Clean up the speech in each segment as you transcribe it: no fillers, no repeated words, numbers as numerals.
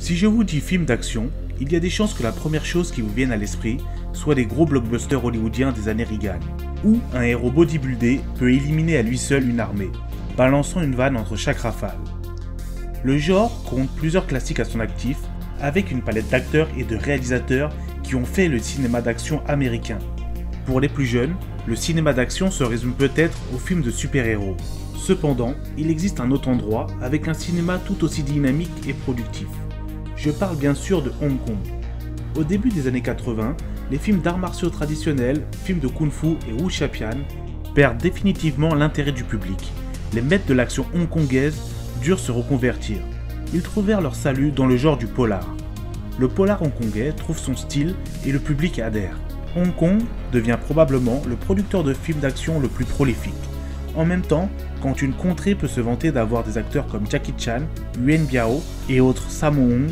Si je vous dis film d'action, il y a des chances que la première chose qui vous vienne à l'esprit soit les gros blockbusters hollywoodiens des années Reagan, où un héros bodybuildé peut éliminer à lui seul une armée, balançant une vanne entre chaque rafale. Le genre compte plusieurs classiques à son actif, avec une palette d'acteurs et de réalisateurs qui ont fait le cinéma d'action américain. Pour les plus jeunes, le cinéma d'action se résume peut-être aux films de super-héros. Cependant, il existe un autre endroit avec un cinéma tout aussi dynamique et productif. Je parle bien sûr de Hong Kong. Au début des années 80, les films d'arts martiaux traditionnels, films de kung-fu et wuxia-pian perdent définitivement l'intérêt du public. Les maîtres de l'action hongkongaise durent se reconvertir. Ils trouvèrent leur salut dans le genre du polar. Le polar hongkongais trouve son style et le public adhère. Hong Kong devient probablement le producteur de films d'action le plus prolifique. En même temps, quand une contrée peut se vanter d'avoir des acteurs comme Jackie Chan, Yuen Biao et autres Sammo Hung,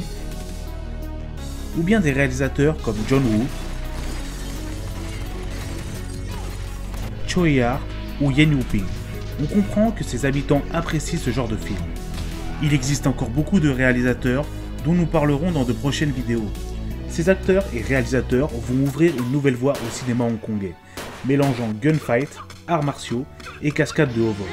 ou bien des réalisateurs comme John Woo, Choi Yar ou Yen Woo-ping, on comprend que ses habitants apprécient ce genre de film. Il existe encore beaucoup de réalisateurs dont nous parlerons dans de prochaines vidéos. Ces acteurs et réalisateurs vont ouvrir une nouvelle voie au cinéma hongkongais, mélangeant gunfight, arts martiaux et cascades de haut vol.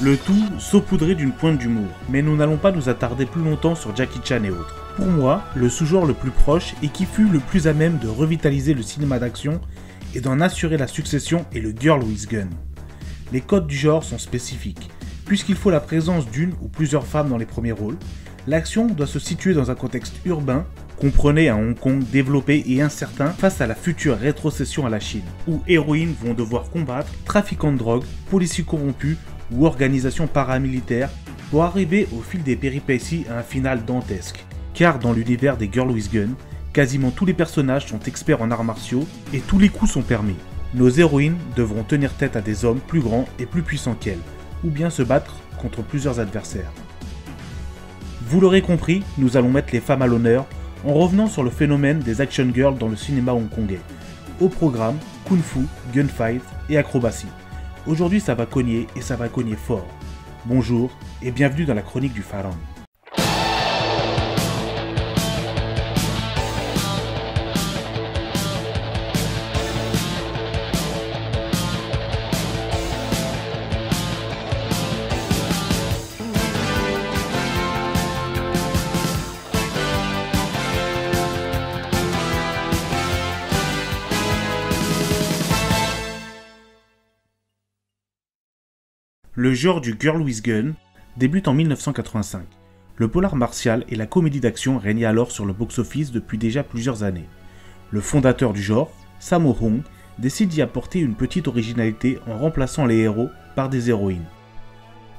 Le tout saupoudré d'une pointe d'humour, mais nous n'allons pas nous attarder plus longtemps sur Jackie Chan et autres. Pour moi, le sous-genre le plus proche et qui fut le plus à même de revitaliser le cinéma d'action et d'en assurer la succession est le Girl with Gun. Les codes du genre sont spécifiques, puisqu'il faut la présence d'une ou plusieurs femmes dans les premiers rôles. L'action doit se situer dans un contexte urbain, comprenez un Hong Kong développé et incertain face à la future rétrocession à la Chine, où héroïnes vont devoir combattre trafiquants de drogue, policiers corrompus ou organisations paramilitaires pour arriver au fil des péripéties à un final dantesque. Car dans l'univers des Girl with Gun, quasiment tous les personnages sont experts en arts martiaux et tous les coups sont permis. Nos héroïnes devront tenir tête à des hommes plus grands et plus puissants qu'elles, ou bien se battre contre plusieurs adversaires. Vous l'aurez compris, nous allons mettre les femmes à l'honneur en revenant sur le phénomène des action girls dans le cinéma hongkongais. Au programme, kung-fu, gunfight et acrobatie. Aujourd'hui ça va cogner et ça va cogner fort. Bonjour et bienvenue dans la chronique du Pharaon. Le genre du Girl with Gun débute en 1985. Le polar martial et la comédie d'action régnaient alors sur le box-office depuis déjà plusieurs années. Le fondateur du genre, Sammo Hung, décide d'y apporter une petite originalité en remplaçant les héros par des héroïnes.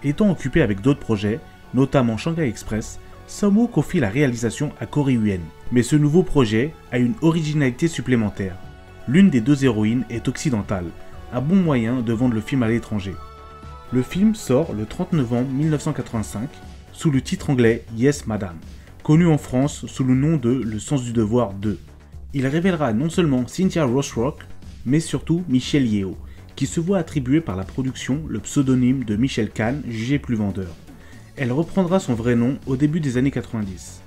Étant occupé avec d'autres projets, notamment Shanghai Express, Sammo confie la réalisation à Corey Yuen. Mais ce nouveau projet a une originalité supplémentaire. L'une des deux héroïnes est occidentale, un bon moyen de vendre le film à l'étranger. Le film sort le 30 novembre 1985 sous le titre anglais Yes Madam, connu en France sous le nom de Le sens du devoir 2. Il révélera non seulement Cynthia Rothrock, mais surtout Michelle Yeoh, qui se voit attribuer par la production le pseudonyme de Michelle Khan, jugé plus vendeur. Elle reprendra son vrai nom au début des années 90.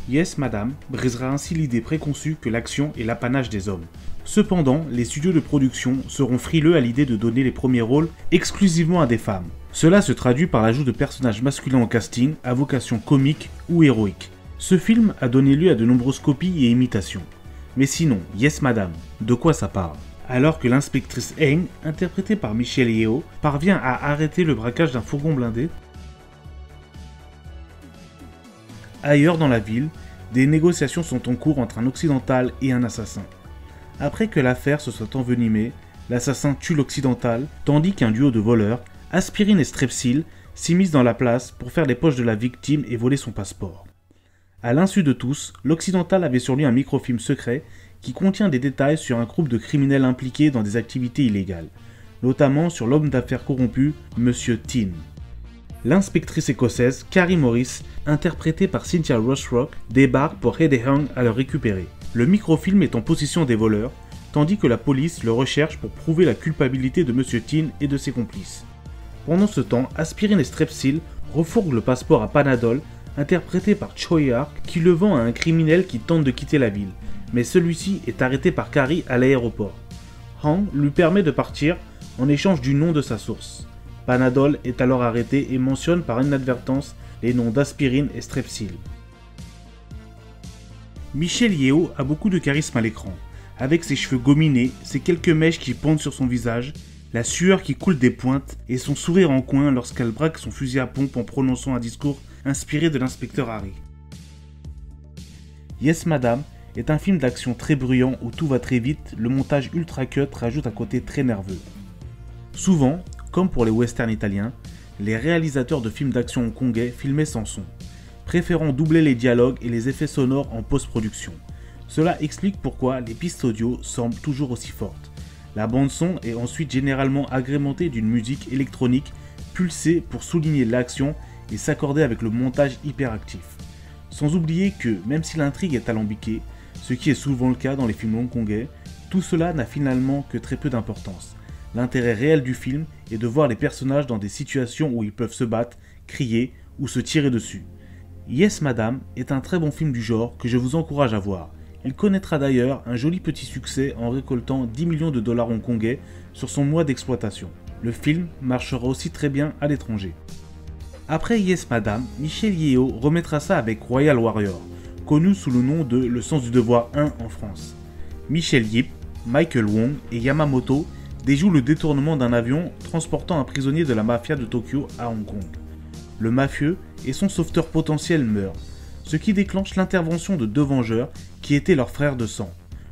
Yes Madam brisera ainsi l'idée préconçue que l'action est l'apanage des hommes. Cependant, les studios de production seront frileux à l'idée de donner les premiers rôles exclusivement à des femmes. Cela se traduit par l'ajout de personnages masculins au casting à vocation comique ou héroïque. Ce film a donné lieu à de nombreuses copies et imitations. Mais sinon, Yes Madam, de quoi ça parle? Alors que l'inspectrice Heng, interprétée par Michelle Yeoh, parvient à arrêter le braquage d'un fourgon blindé, ailleurs dans la ville, des négociations sont en cours entre un occidental et un assassin. Après que l'affaire se soit envenimée, l'assassin tue l'occidental, tandis qu'un duo de voleurs, Aspirine et Strepsil, s'immiscent dans la place pour faire les poches de la victime et voler son passeport. À l'insu de tous, l'occidental avait sur lui un microfilm secret qui contient des détails sur un groupe de criminels impliqués dans des activités illégales, notamment sur l'homme d'affaires corrompu, Monsieur Tin. L'inspectrice écossaise Carrie Morris, interprétée par Cynthia Rothrock, débarque pour aider Hung à le récupérer. Le microfilm est en possession des voleurs, tandis que la police le recherche pour prouver la culpabilité de Monsieur Tin et de ses complices. Pendant ce temps, Aspirine et Strepsil refourguent le passeport à Panadol, interprété par Choi Ark, qui le vend à un criminel qui tente de quitter la ville, mais celui-ci est arrêté par Carrie à l'aéroport. Hung lui permet de partir en échange du nom de sa source. Panadol est alors arrêté et mentionne par inadvertance les noms d'Aspirine et Strepsil. Michelle Yeoh a beaucoup de charisme à l'écran. Avec ses cheveux gominés, ses quelques mèches qui pendent sur son visage, la sueur qui coule des pointes et son sourire en coin lorsqu'elle braque son fusil à pompe en prononçant un discours inspiré de l'inspecteur Harry. Yes Madame est un film d'action très bruyant où tout va très vite, le montage ultra cut rajoute un côté très nerveux. Souvent, comme pour les westerns italiens, les réalisateurs de films d'action hongkongais filmaient sans son, préférant doubler les dialogues et les effets sonores en post-production. Cela explique pourquoi les pistes audio semblent toujours aussi fortes. La bande-son est ensuite généralement agrémentée d'une musique électronique pulsée pour souligner l'action et s'accorder avec le montage hyperactif. Sans oublier que, même si l'intrigue est alambiquée, ce qui est souvent le cas dans les films hongkongais, tout cela n'a finalement que très peu d'importance. L'intérêt réel du film est de voir les personnages dans des situations où ils peuvent se battre, crier ou se tirer dessus. Yes Madame est un très bon film du genre que je vous encourage à voir. Il connaîtra d'ailleurs un joli petit succès en récoltant 10 millions de dollars hongkongais sur son mois d'exploitation. Le film marchera aussi très bien à l'étranger. Après Yes Madame, Michelle Yeoh remettra ça avec Royal Warrior, connu sous le nom de Le Sens du Devoir 1 en France. Michel Yip, Michael Wong et Yamamoto déjouent le détournement d'un avion transportant un prisonnier de la mafia de Tokyo à Hong Kong. Le mafieux et son sauveteur potentiel meurent, ce qui déclenche l'intervention de deux vengeurs qui étaient leurs frères de sang.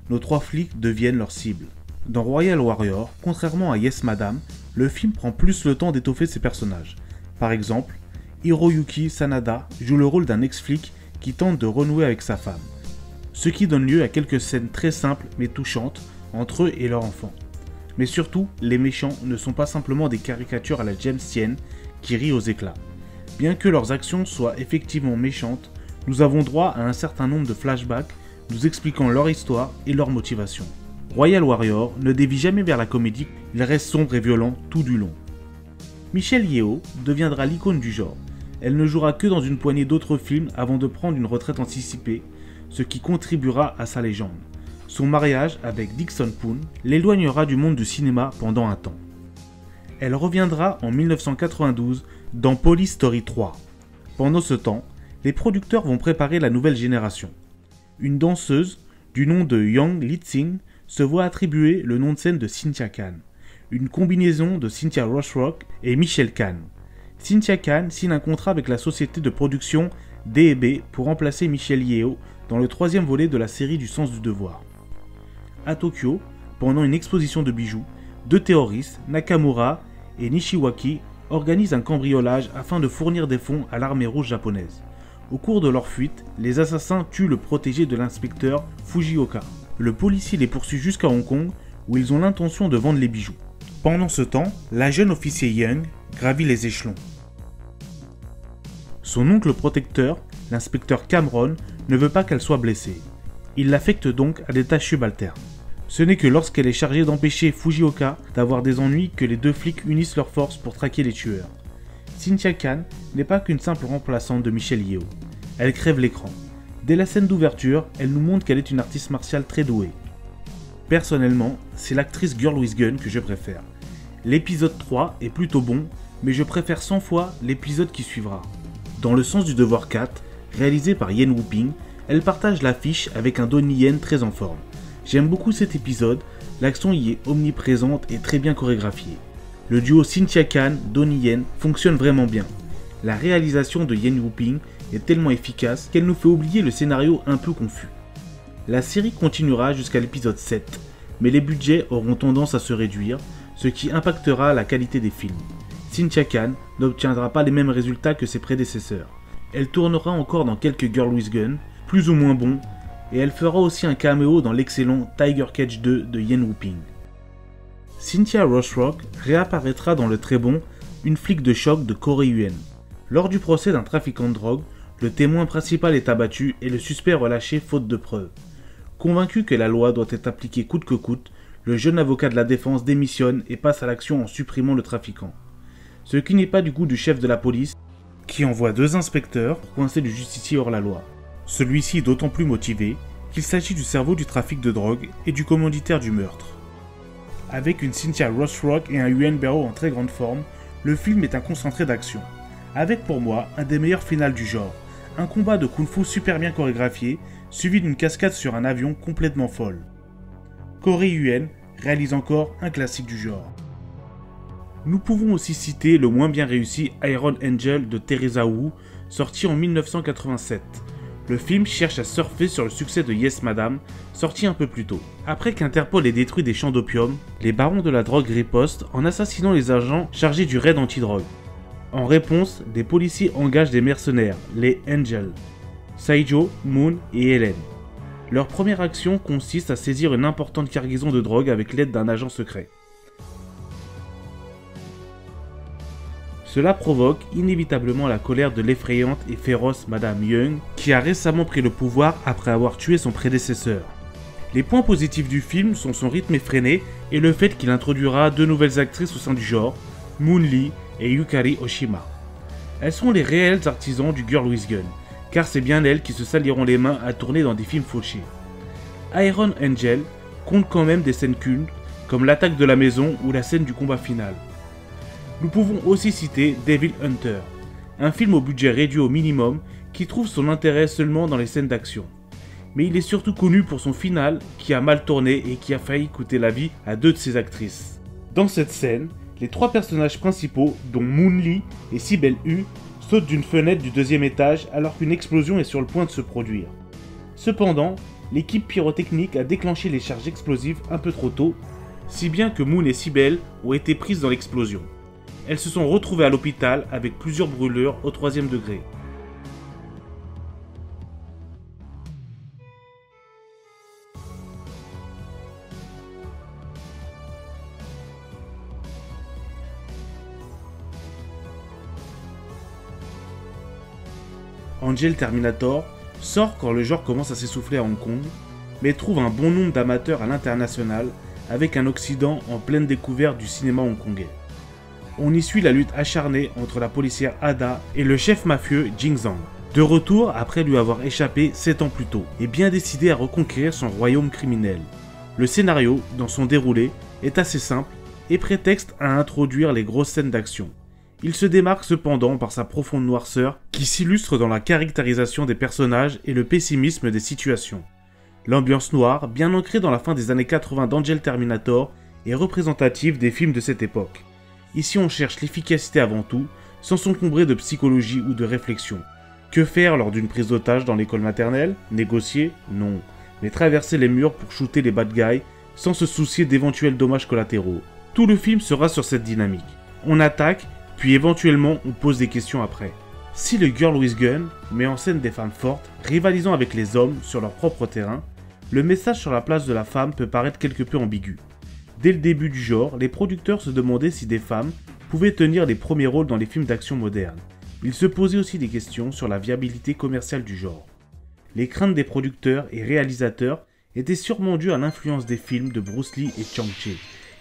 Nos trois flics deviennent leur cible. Dans Royal Warrior, contrairement à Yes Madame, le film prend plus le temps d'étoffer ses personnages. Par exemple, Hiroyuki Sanada joue le rôle d'un ex-flic qui tente de renouer avec sa femme, ce qui donne lieu à quelques scènes très simples mais touchantes entre eux et leur enfant. Mais surtout, les méchants ne sont pas simplement des caricatures à la James Tien qui rient aux éclats. Bien que leurs actions soient effectivement méchantes, nous avons droit à un certain nombre de flashbacks nous expliquant leur histoire et leur motivation. Royal Warrior ne dévie jamais vers la comédie, il reste sombre et violent tout du long. Michelle Yeoh deviendra l'icône du genre. Elle ne jouera que dans une poignée d'autres films avant de prendre une retraite anticipée, ce qui contribuera à sa légende. Son mariage avec Dixon Poon l'éloignera du monde du cinéma pendant un temps. Elle reviendra en 1992 dans Police Story 3. Pendant ce temps, les producteurs vont préparer la nouvelle génération. Une danseuse, du nom de Yang Litsing, se voit attribuer le nom de scène de Cynthia Khan, une combinaison de Cynthia Rothrock et Michelle Khan. Cynthia Khan signe un contrat avec la société de production D&B pour remplacer Michelle Yeoh dans le troisième volet de la série du Sens du Devoir. À Tokyo, pendant une exposition de bijoux, deux terroristes, Nakamura et Nishiwaki, organisent un cambriolage afin de fournir des fonds à l'armée rouge japonaise. Au cours de leur fuite, les assassins tuent le protégé de l'inspecteur Fujioka. Le policier les poursuit jusqu'à Hong Kong où ils ont l'intention de vendre les bijoux. Pendant ce temps, la jeune officier Young gravit les échelons. Son oncle protecteur, l'inspecteur Cameron, ne veut pas qu'elle soit blessée. Il l'affecte donc à des tâches subalternes. Ce n'est que lorsqu'elle est chargée d'empêcher Fujioka d'avoir des ennuis que les deux flics unissent leurs forces pour traquer les tueurs. Cynthia Khan n'est pas qu'une simple remplaçante de Michelle Yeoh. Elle crève l'écran. Dès la scène d'ouverture, elle nous montre qu'elle est une artiste martiale très douée. Personnellement, c'est l'actrice Girl with Gun que je préfère. L'épisode 3 est plutôt bon, mais je préfère 100 fois l'épisode qui suivra. Dans Le Sens du Devoir 4, réalisé par Yen Woo-ping, elle partage l'affiche avec un Donnie Yen très en forme. J'aime beaucoup cet épisode, l'action y est omniprésente et très bien chorégraphiée. Le duo Cynthia Khan, Donnie Yen fonctionne vraiment bien. La réalisation de Yen Woo-ping est tellement efficace qu'elle nous fait oublier le scénario un peu confus. La série continuera jusqu'à l'épisode 7, mais les budgets auront tendance à se réduire, ce qui impactera la qualité des films. Cynthia Khan n'obtiendra pas les mêmes résultats que ses prédécesseurs. Elle tournera encore dans quelques Girl with Gun, plus ou moins bons, et elle fera aussi un caméo dans l'excellent Tiger Cage 2 de Yen Woo-ping. Cynthia Rothrock réapparaîtra dans le très bon Une flic de choc de Corey Yuen. Lors du procès d'un trafiquant de drogue, le témoin principal est abattu et le suspect relâché faute de preuves. Convaincu que la loi doit être appliquée coûte que coûte, le jeune avocat de la défense démissionne et passe à l'action en supprimant le trafiquant. Ce qui n'est pas du goût du chef de la police, qui envoie 2 inspecteurs pour coincer le justicier hors la loi. Celui-ci est d'autant plus motivé qu'il s'agit du cerveau du trafic de drogue et du commanditaire du meurtre. Avec une Cynthia Rothrock et un Ewan Barrow en très grande forme, le film est un concentré d'action. Avec pour moi un des meilleurs finals du genre, un combat de kung-fu super bien chorégraphié, suivi d'une cascade sur un avion complètement folle. Corey Yuen réalise encore un classique du genre. Nous pouvons aussi citer le moins bien réussi Iron Angel de Teresa Wu, sorti en 1987. Le film cherche à surfer sur le succès de Yes Madame, sorti un peu plus tôt. Après qu'Interpol ait détruit des champs d'opium, les barons de la drogue ripostent en assassinant les agents chargés du raid anti-drogue. En réponse, des policiers engagent des mercenaires, les Angels, Saijo, Moon et Helen. Leur première action consiste à saisir une importante cargaison de drogue avec l'aide d'un agent secret. Cela provoque inévitablement la colère de l'effrayante et féroce Madame Young, qui a récemment pris le pouvoir après avoir tué son prédécesseur. Les points positifs du film sont son rythme effréné et le fait qu'il introduira 2 nouvelles actrices au sein du genre, Moon Lee et Yukari Oshima. Elles sont les réels artisans du Girl with Gun, car c'est bien elles qui se saliront les mains à tourner dans des films fauchés. Iron Angel compte quand même des scènes cultes, comme l'attaque de la maison ou la scène du combat final. Nous pouvons aussi citer Devil Hunter, un film au budget réduit au minimum qui trouve son intérêt seulement dans les scènes d'action. Mais il est surtout connu pour son final qui a mal tourné et qui a failli coûter la vie à 2 de ses actrices. Dans cette scène, les 3 personnages principaux, dont Moon Lee et Sibel Hu, sautent d'une fenêtre du 2e étage alors qu'une explosion est sur le point de se produire. Cependant, l'équipe pyrotechnique a déclenché les charges explosives un peu trop tôt, si bien que Moon et Sibel ont été prises dans l'explosion. Elles se sont retrouvées à l'hôpital avec plusieurs brûlures au 3e degré. Angel Terminator sort quand le genre commence à s'essouffler à Hong Kong, mais trouve un bon nombre d'amateurs à l'international avec un Occident en pleine découverte du cinéma hongkongais. On y suit la lutte acharnée entre la policière Ada et le chef mafieux Jing Zhang, de retour après lui avoir échappé 7 ans plus tôt, et bien décidé à reconquérir son royaume criminel. Le scénario, dans son déroulé, est assez simple et prétexte à introduire les grosses scènes d'action. Il se démarque cependant par sa profonde noirceur qui s'illustre dans la caractérisation des personnages et le pessimisme des situations. L'ambiance noire, bien ancrée dans la fin des années 80 d'Angel Terminator, est représentative des films de cette époque. Ici on cherche l'efficacité avant tout, sans s'encombrer de psychologie ou de réflexion. Que faire lors d'une prise d'otage dans l'école maternelle? Négocier? Non. Mais traverser les murs pour shooter les bad guys, sans se soucier d'éventuels dommages collatéraux. Tout le film sera sur cette dynamique. On attaque, puis éventuellement on pose des questions après. Si le Girl with Gun met en scène des femmes fortes, rivalisant avec les hommes sur leur propre terrain, le message sur la place de la femme peut paraître quelque peu ambigu. Dès le début du genre, les producteurs se demandaient si des femmes pouvaient tenir les premiers rôles dans les films d'action modernes. Ils se posaient aussi des questions sur la viabilité commerciale du genre. Les craintes des producteurs et réalisateurs étaient sûrement dues à l'influence des films de Bruce Lee et Chang Cheh,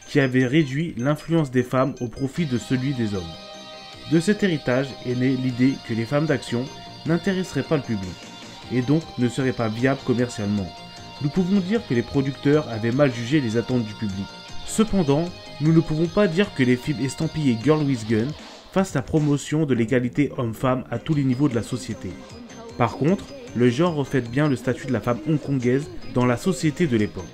qui avaient réduit l'influence des femmes au profit de celui des hommes. De cet héritage est née l'idée que les femmes d'action n'intéresseraient pas le public, et donc ne seraient pas viables commercialement. Nous pouvons dire que les producteurs avaient mal jugé les attentes du public. Cependant, nous ne pouvons pas dire que les films estampillés Girl with Gun fassent la promotion de l'égalité homme-femme à tous les niveaux de la société. Par contre, le genre reflète bien le statut de la femme hongkongaise dans la société de l'époque.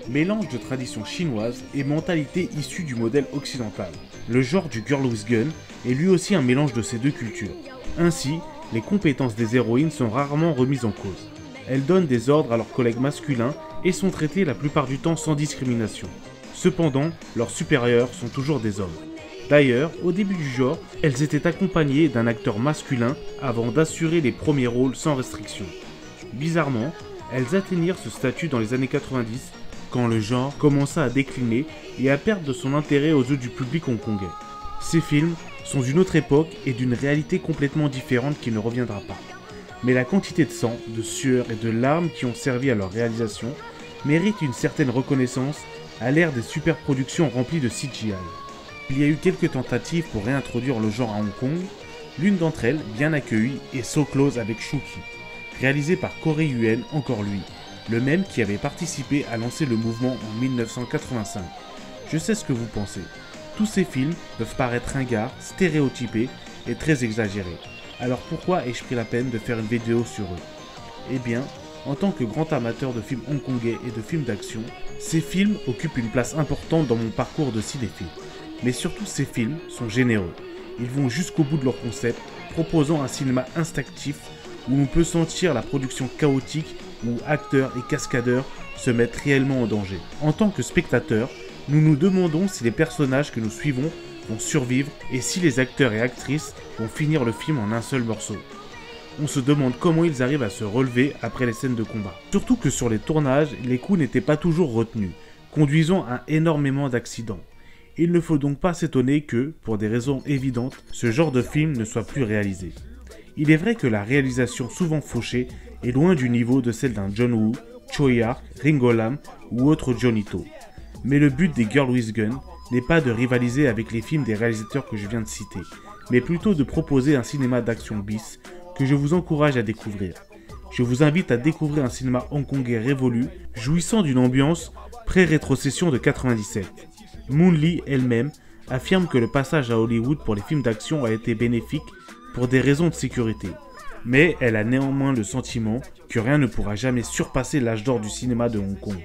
Mélange de tradition chinoise et mentalité issue du modèle occidental. Le genre du Girl with Gun est lui aussi un mélange de ces 2 cultures. Ainsi, les compétences des héroïnes sont rarement remises en cause. Elles donnent des ordres à leurs collègues masculins et sont traitées la plupart du temps sans discrimination. Cependant, leurs supérieurs sont toujours des hommes. D'ailleurs, au début du genre, elles étaient accompagnées d'un acteur masculin avant d'assurer les premiers rôles sans restriction. Bizarrement, elles atteignirent ce statut dans les années 90, quand le genre commença à décliner et à perdre de son intérêt aux yeux du public hongkongais. Ces films sont d'une autre époque et d'une réalité complètement différente qui ne reviendra pas. Mais la quantité de sang, de sueur et de larmes qui ont servi à leur réalisation mérite une certaine reconnaissance à l'ère des superproductions remplies de CGI. Il y a eu quelques tentatives pour réintroduire le genre à Hong Kong. L'une d'entre elles, bien accueillie, est So Close avec Shuki, réalisé par Corey Yuen, encore lui, le même qui avait participé à lancer le mouvement en 1985. Je sais ce que vous pensez. Tous ces films peuvent paraître ringards, stéréotypés et très exagérés. Alors pourquoi ai-je pris la peine de faire une vidéo sur eux? Eh bien, en tant que grand amateur de films hongkongais et de films d'action, ces films occupent une place importante dans mon parcours de cinéphile. Mais surtout, ces films sont généreux. Ils vont jusqu'au bout de leur concept, proposant un cinéma instinctif où on peut sentir la production chaotique, où acteurs et cascadeurs se mettent réellement en danger. En tant que spectateurs, nous nous demandons si les personnages que nous suivons vont survivre et si les acteurs et actrices vont finir le film en un seul morceau. On se demande comment ils arrivent à se relever après les scènes de combat. Surtout que sur les tournages, les coups n'étaient pas toujours retenus, conduisant à énormément d'accidents. Il ne faut donc pas s'étonner que, pour des raisons évidentes, ce genre de film ne soit plus réalisé. Il est vrai que la réalisation souvent fauchée est loin du niveau de celle d'un John Woo, Tsui Hark, Ringo Lam ou autre Johnny To. Mais le but des Girl with Gun n'est pas de rivaliser avec les films des réalisateurs que je viens de citer, mais plutôt de proposer un cinéma d'action bis que je vous encourage à découvrir. Je vous invite à découvrir un cinéma hongkongais révolu, jouissant d'une ambiance pré-rétrocession de 97. Moon Lee elle-même affirme que le passage à Hollywood pour les films d'action a été bénéfique pour des raisons de sécurité. Mais elle a néanmoins le sentiment que rien ne pourra jamais surpasser l'âge d'or du cinéma de Hong Kong.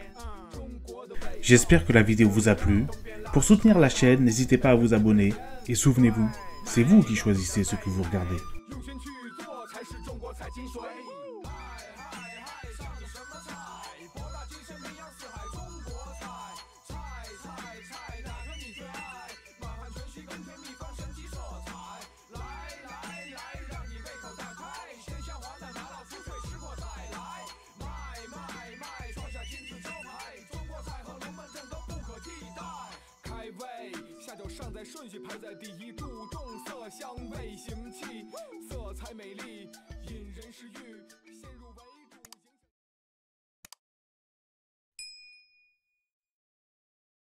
J'espère que la vidéo vous a plu. Pour soutenir la chaîne, n'hésitez pas à vous abonner. Et souvenez-vous, c'est vous qui choisissez ce que vous regardez.下酒尚在顺序排在第一，注重色香味形。